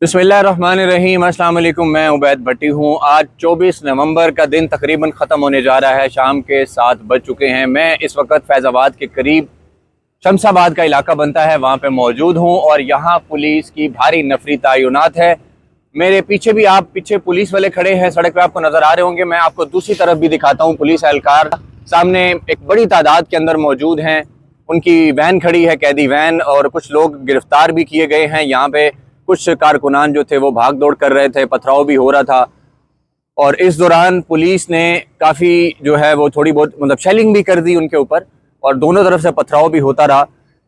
बिस्मिल्लाहिर्रहमानिर्रहीम। अस्सलाम वालेकुम। मैं उबैद भट्टी हूँ। आज 24 नवंबर का दिन तकरीबन ख़त्म होने जा रहा है। शाम के 7 बज चुके हैं। मैं इस वक्त फैज़ाबाद के करीब शमशाबाद का इलाका बनता है, वहाँ पे मौजूद हूँ और यहाँ पुलिस की भारी नफरी तैनात है। मेरे पीछे भी आप पीछे पुलिस वाले खड़े हैं, सड़क पे आपको नज़र आ रहे होंगे। मैं आपको दूसरी तरफ भी दिखाता हूँ। पुलिस एहलकार सामने एक बड़ी तादाद के अंदर मौजूद हैं। उनकी वैन खड़ी है, कैदी वैन, और कुछ लोग गिरफ्तार भी किए गए हैं। यहाँ पे कुछ कारकुनान जो थे वो भाग दौड़ कर रहे थे, पथराव भी हो रहा था और इस दौरान पुलिस ने काफ़ी जो है वो थोड़ी बहुत मतलब शेलिंग भी कर दी उनके ऊपर और दोनों तरफ से पथराव भी होता रहा।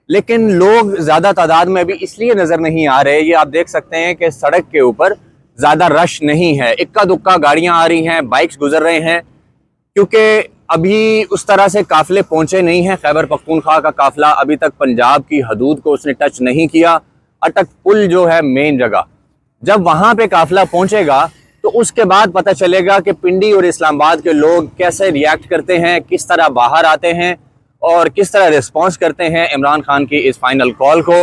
लेकिन लोग ज़्यादा तादाद में अभी इसलिए नज़र नहीं आ रहे, ये आप देख सकते हैं कि सड़क के ऊपर ज़्यादा रश नहीं है। इक्का दुक्का गाड़ियाँ आ रही हैं, बाइक्स गुजर रहे हैं, क्योंकि अभी उस तरह से काफ़िले पहुँचे नहीं हैं। खैबर पख्तूनख्वा का काफ़िला अभी तक पंजाब की हदूद को उसने टच नहीं किया। अटक पुल जो है मेन जगह, जब वहाँ पे काफ़िला पहुँचेगा तो उसके बाद पता चलेगा कि पिंडी और इस्लामाबाद के लोग कैसे रिएक्ट करते हैं, किस तरह बाहर आते हैं और किस तरह रिस्पॉन्स करते हैं इमरान खान की इस फाइनल कॉल को।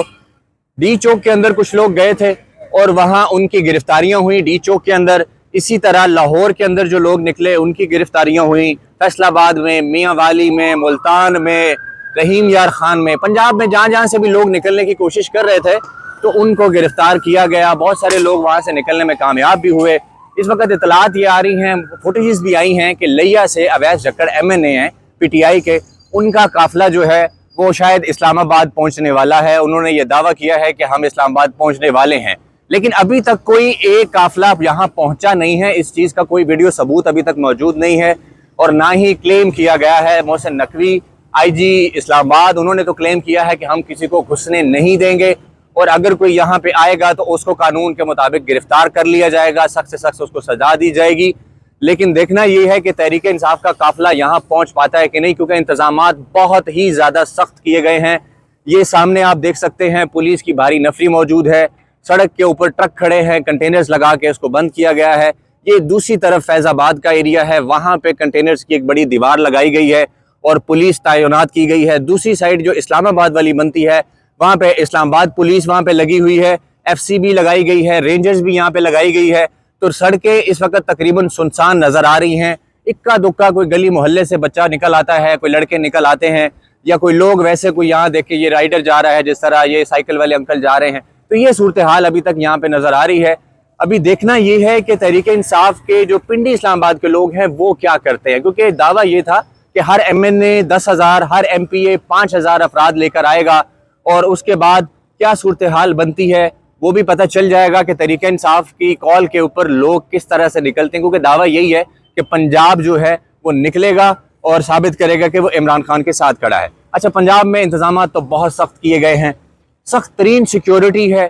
डी चौक के अंदर कुछ लोग गए थे और वहाँ उनकी गिरफ्तारियाँ हुई डी चौक के अंदर। इसी तरह लाहौर के अंदर जो लोग निकले उनकी गिरफ्तारियाँ हुई, फैसलाबाद में, मियाँ वाली में, मुल्तान में, रहीम यार खान में, पंजाब में जहाँ जहाँ से भी लोग निकलने की कोशिश कर रहे थे तो उनको गिरफ्तार किया गया। बहुत सारे लोग वहाँ से निकलने में कामयाब भी हुए। इस वक्त इतलात ये आ रही हैं, फुटेजेस भी आई हैं कि लिया से अवैस जक्कड़ MNA हैं PTI के, उनका काफिला जो है वो शायद इस्लामाबाद पहुँचने वाला है। उन्होंने ये दावा किया है कि हम इस्लामाबाद पहुँचने वाले हैं, लेकिन अभी तक कोई एक काफिला यहाँ पहुँचा नहीं है। इस चीज़ का कोई वीडियो सबूत अभी तक मौजूद नहीं है और ना ही क्लेम किया गया है। मोहसिन नकवी IG इस्लामाबाद, उन्होंने तो क्लेम किया है कि हम किसी को घुसने नहीं देंगे और अगर कोई यहाँ पे आएगा तो उसको कानून के मुताबिक गिरफ्तार कर लिया जाएगा, सख्त से सख्त उसको सजा दी जाएगी। लेकिन देखना ये है कि तहरीक इंसाफ का काफिला यहाँ पहुँच पाता है कि नहीं, क्योंकि इंतजामात बहुत ही ज़्यादा सख्त किए गए हैं। ये सामने आप देख सकते हैं, पुलिस की भारी नफरी मौजूद है। सड़क के ऊपर ट्रक खड़े हैं, कंटेनर्स लगा के उसको बंद किया गया है। ये दूसरी तरफ फैज़ाबाद का एरिया है, वहाँ पे कंटेनर्स की एक बड़ी दीवार लगाई गई है और पुलिस तैनात की गई है। दूसरी साइड जो इस्लामाबाद वाली बनती है वहाँ पे इस्लामाबाद पुलिस वहाँ पे लगी हुई है, FCB लगाई गई है, रेंजर्स भी यहाँ पे लगाई गई है। तो सड़कें इस वक्त तकरीबन सुनसान नज़र आ रही हैं। इक्का दुक्का कोई गली मोहल्ले से बच्चा निकल आता है, कोई लड़के निकल आते हैं या कोई लोग वैसे कोई यहाँ देखे ये राइडर जा रहा है, जिस तरह ये साइकिल वाले अंकल जा रहे हैं। तो ये सूरत हाल अभी तक यहाँ पे नज़र आ रही है। अभी देखना ये है कि तहरीक इंसाफ के जो पिंडी इस्लामाबाद के लोग हैं वो क्या करते हैं, क्योंकि दावा ये था कि हर MNA 10,000, हर MPA 5,000 अफराद लेकर आएगा और उसके बाद क्या सूरत हाल बनती है वो भी पता चल जाएगा कि तहरीक इंसाफ की कॉल के ऊपर लोग किस तरह से निकलते हैं। क्योंकि दावा यही है कि पंजाब जो है वो निकलेगा और साबित करेगा कि वो इमरान खान के साथ खड़ा है। अच्छा, पंजाब में इंतजाम तो बहुत सख्त किए गए हैं, सख्त तरीन सिक्योरिटी है।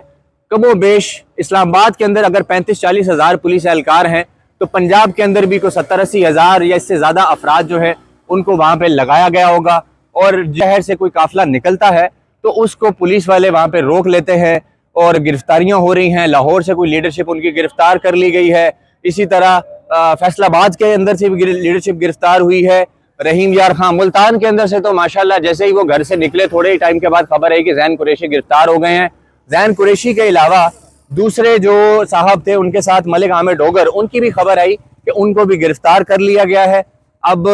कमो बेश इस्लामाबाद के अंदर अगर 35-40 हज़ार पुलिस एहलकार हैं तो पंजाब के अंदर भी कोई 70-80 हज़ार या इससे ज़्यादा अफराद जो है उनको वहाँ पर लगाया गया होगा। और शहर से कोई काफिला निकलता है तो उसको पुलिस वाले वहाँ पे रोक लेते हैं और गिरफ्तारियाँ हो रही हैं। लाहौर से कोई लीडरशिप उनकी गिरफ्तार कर ली गई है। इसी तरह फैसलाबाद के अंदर से भी लीडरशिप गिरफ्तार हुई है। रहीम यार खान मुल्तान के अंदर से तो माशाल्लाह जैसे ही वो घर से निकले थोड़े ही टाइम के बाद खबर है कि जैन कुरैशी गिरफ्तार हो गए हैं। जैन कुरैशी के अलावा दूसरे जो साहब थे उनके साथ मलिक आमिर डोगर, उनकी भी खबर आई कि उनको भी गिरफ्तार कर लिया गया है। अब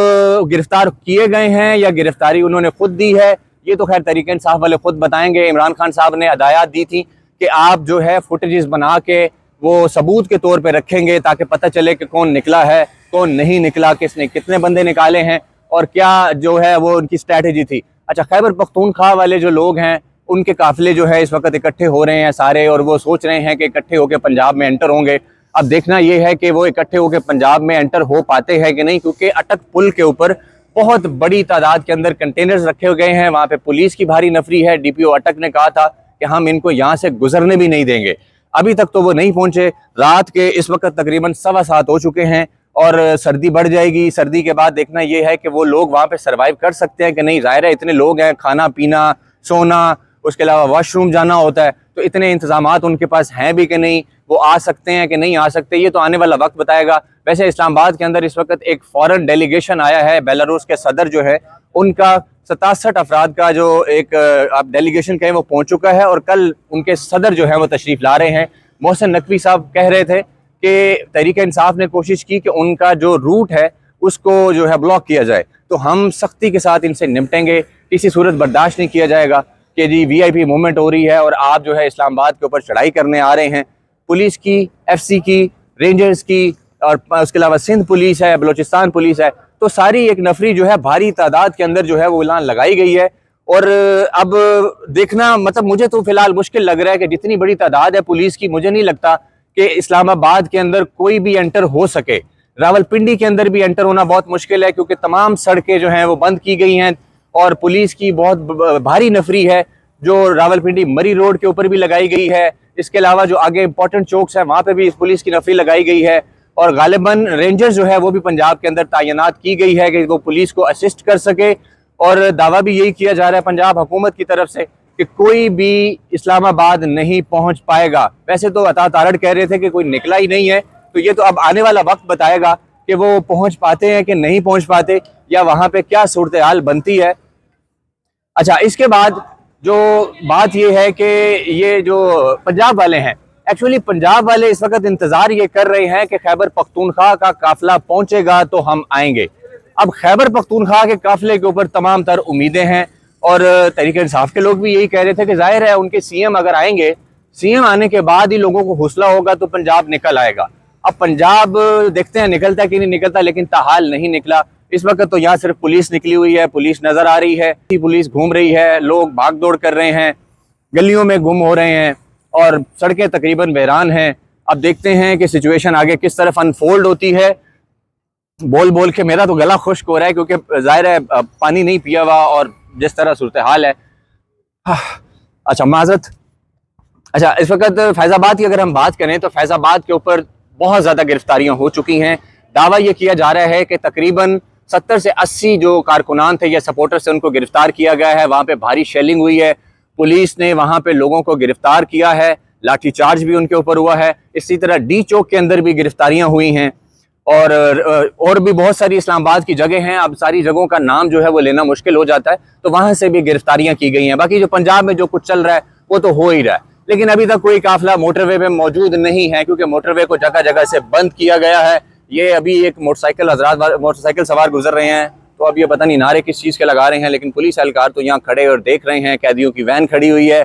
गिरफ्तार किए गए हैं या गिरफ्तारी उन्होंने खुद दी है ये तो खैर तहरीक इंसाफ वाले खुद बताएंगे। इमरान खान साहब ने हदायत दी थी कि आप जो है फुटेजेस बना के वो सबूत के तौर पे रखेंगे ताकि पता चले कि कौन निकला है, कौन नहीं निकला, किसने कितने बंदे निकाले हैं और क्या जो है वो उनकी स्ट्रैटेजी थी। अच्छा, खैबर पख्तूनख्वा वाले जो लोग हैं उनके काफिले जो है इस वक्त इकट्ठे हो रहे हैं सारे और वो सोच रहे हैं कि इकट्ठे होकर पंजाब में एंटर होंगे। अब देखना ये है कि वो इकट्ठे होकर पंजाब में एंटर हो पाते हैं कि नहीं, क्योंकि अटक पुल के ऊपर बहुत बड़ी तादाद के अंदर कंटेनर्स रखे गए हैं। वहाँ पे पुलिस की भारी नफरी है। DPO अटक ने कहा था कि हम इनको यहाँ से गुजरने भी नहीं देंगे। अभी तक तो वो नहीं पहुँचे। रात के इस वक्त तकरीबन 7:15 हो चुके हैं और सर्दी बढ़ जाएगी। सर्दी के बाद देखना ये है कि वो लोग वहाँ पे सर्वाइव कर सकते हैं कि नहीं। ज़ाहिर है इतने लोग हैं, खाना पीना, सोना, उसके अलावा वॉशरूम जाना होता है, तो इतने इंतजामात उनके पास हैं भी कि नहीं, वो आ सकते हैं कि नहीं आ सकते, ये तो आने वाला वक्त बताएगा। वैसे इस्लामाबाद के अंदर इस वक्त एक फॉरेन डेलीगेशन आया है। बेलारूस के सदर जो है उनका 67 अफराद का जो एक आप डेलीगेशन कहें वो पहुंच चुका है और कल उनके सदर जो है वो तशरीफ़ ला रहे हैं। मोहसिन नकवी साहब कह रहे थे कि तहरीक इंसाफ ने कोशिश की कि उनका जो रूट है उसको जो है ब्लॉक किया जाए। तो हम सख्ती के साथ इनसे निपटेंगे, किसी सूरत बर्दाश्त नहीं किया जाएगा कि जी VIP मूवमेंट हो रही है और आप जो है इस्लामाबाद के ऊपर चढ़ाई करने आ रहे हैं। पुलिस की, FC की, रेंजर्स की और उसके अलावा सिंध पुलिस है, बलूचिस्तान पुलिस है, तो सारी एक नफरी जो है भारी तादाद के अंदर जो है वो ऐलान लगाई गई है। और अब देखना, मतलब मुझे तो फिलहाल मुश्किल लग रहा है कि जितनी बड़ी तादाद है पुलिस की, मुझे नहीं लगता कि इस्लामाबाद के अंदर कोई भी एंटर हो सके। रावलपिंडी के अंदर भी एंटर होना बहुत मुश्किल है क्योंकि तमाम सड़कें जो हैं वो बंद की गई हैं और पुलिस की बहुत भारी नफरी है जो रावलपिंडी मरी रोड के ऊपर भी लगाई गई है। इसके अलावा जो आगे इंपॉर्टेंट चौक्स है वहाँ पे भी पुलिस की नफरी लगाई गई है और गालिबन रेंजर्स जो है वो भी पंजाब के अंदर तैनात की गई है कि वो पुलिस को असिस्ट कर सके। और दावा भी यही किया जा रहा है पंजाब हुकूमत की तरफ से कि कोई भी इस्लामाबाद नहीं पहुंच पाएगा। वैसे तो अता तारड़ कह रहे थे कि कोई निकला ही नहीं है, तो ये तो अब आने वाला वक्त बताएगा कि वो पहुंच पाते हैं कि नहीं पहुंच पाते या वहां पे क्या सूरत हाल बनती है। अच्छा, इसके बाद जो बात ये है कि ये जो पंजाब वाले हैं, एक्चुअली पंजाब वाले इस वक्त इंतजार ये कर रहे हैं कि खैबर पख्तूनख्वा का काफिला पहुंचेगा तो हम आएंगे। अब खैबर पख्तूनख्वा के काफिले के ऊपर तमाम तर उम्मीदें हैं और तहरीक इंसाफ के लोग भी यही कह रहे थे कि जाहिर है उनके CM अगर आएंगे, CM आने के बाद ही लोगों को हौसला होगा तो पंजाब निकल आएगा। अब पंजाब देखते हैं निकलता कि नहीं निकलता, लेकिन ताहाल नहीं निकला। इस वक्त तो यहाँ सिर्फ पुलिस निकली हुई है, पुलिस नजर आ रही है, पुलिस घूम रही है, लोग भाग दौड़ कर रहे हैं, गलियों में गुम हो रहे हैं और सड़कें तकरीबन वीरान हैं। अब देखते हैं कि सिचुएशन आगे किस तरफ अनफोल्ड होती है। बोल बोल के मेरा तो गला खुश्क हो रहा है क्योंकि जाहिर है पानी नहीं पिया हुआ और जिस तरह सूरत हाल है। अच्छा, माजरत। अच्छा, इस वक्त फैज़ाबाद की अगर हम बात करें तो फैज़ाबाद के ऊपर बहुत ज़्यादा गिरफ्तारियां हो चुकी हैं। दावा यह किया जा रहा है कि तकरीबन 70 से 80 जो कारकुनान थे या सपोर्टर्स थे उनको गिरफ्तार किया गया है। वहाँ पे भारी शेलिंग हुई है, पुलिस ने वहाँ पे लोगों को गिरफ्तार किया है, लाठी चार्ज भी उनके ऊपर हुआ है। इसी तरह D चौक के अंदर भी गिरफ्तारियां हुई हैं और भी बहुत सारी इस्लामाबाद की जगह हैं। अब सारी जगहों का नाम जो है वो लेना मुश्किल हो जाता है, तो वहाँ से भी गिरफ्तारियां की गई हैं। बाकी जो पंजाब में जो कुछ चल रहा है वो तो हो ही रहा है, लेकिन अभी तक कोई काफिला मोटरवे पे मौजूद नहीं है क्योंकि मोटरवे को जगह जगह से बंद किया गया है। ये अभी एक मोटरसाइकिल सवार गुजर रहे हैं, तो अब ये पता नहीं नारे किस चीज़ के लगा रहे हैं, लेकिन पुलिस एहलकार तो यहाँ खड़े और देख रहे हैं। कैदियों की वैन खड़ी हुई है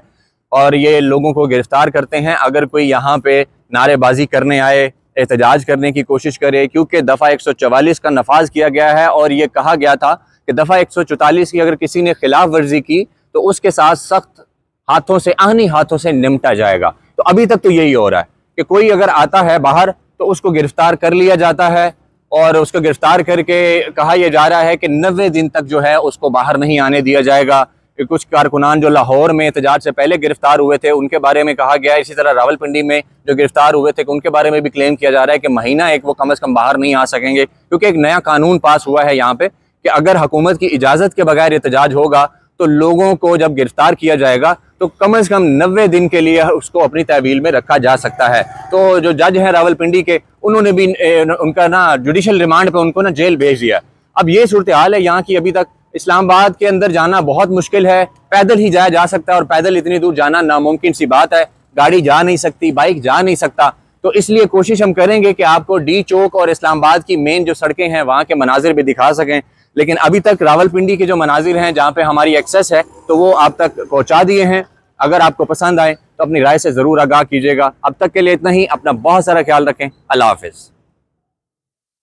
और ये लोगों को गिरफ्तार करते हैं। अगर कोई यहाँ पे नारेबाजी करने आए, एहतजाज करने की कोशिश करे, क्योंकि दफ़ा 144 का नफाज किया गया है और ये कहा गया था कि दफ़ा 144 की अगर किसी ने खिलाफ वर्जी की तो उसके साथ सख्त हाथों से, आहनी हाथों से निपटा जाएगा। तो अभी तक तो यही हो रहा है कि कोई अगर आता है बाहर तो उसको गिरफ्तार कर लिया जाता है और उसको गिरफ्तार करके कहा यह जा रहा है कि 90 दिन तक जो है उसको बाहर नहीं आने दिया जाएगा। कुछ कारकुनान जो लाहौर में एहतजाज से पहले गिरफ्तार हुए थे उनके बारे में कहा गया है। इसी तरह रावलपिंडी में जो गिरफ्तार हुए थे उनके बारे में भी क्लेम किया जा रहा है कि महीना एक वो कम से कम बाहर नहीं आ सकेंगे, क्योंकि एक नया कानून पास हुआ है यहाँ पे कि अगर हुकूमत की इजाज़त के बगैर एहतजाज होगा तो लोगों को जब गिरफ्तार किया जाएगा तो कम से कम 90 दिन के लिए उसको अपनी तहवील में रखा जा सकता है। तो जो जज हैं रावलपिंडी के, उन्होंने भी उनका ना जुडिशल रिमांड पे उनको ना जेल भेज दिया। अब ये सूरत हाल है यहाँ की। अभी तक इस्लामाबाद के अंदर जाना बहुत मुश्किल है, पैदल ही जाया जा सकता है और पैदल इतनी दूर जाना नामुमकिन सी बात है। गाड़ी जा नहीं सकती, बाइक जा नहीं सकता। तो इसलिए कोशिश हम करेंगे कि आपको D चौक और इस्लामाबाद की मेन जो सड़कें हैं वहाँ के मनाजिर भी दिखा सकें, लेकिन अभी तक रावलपिंडी के जो मनाजिर हैं जहाँ पे हमारी एक्सेस है तो वो आप तक पहुँचा दिए हैं। अगर आपको पसंद आए तो अपनी राय से ज़रूर आगाह कीजिएगा। अब तक के लिए इतना ही। अपना बहुत सारा ख्याल रखें। अल्लाह हाफ़िज़।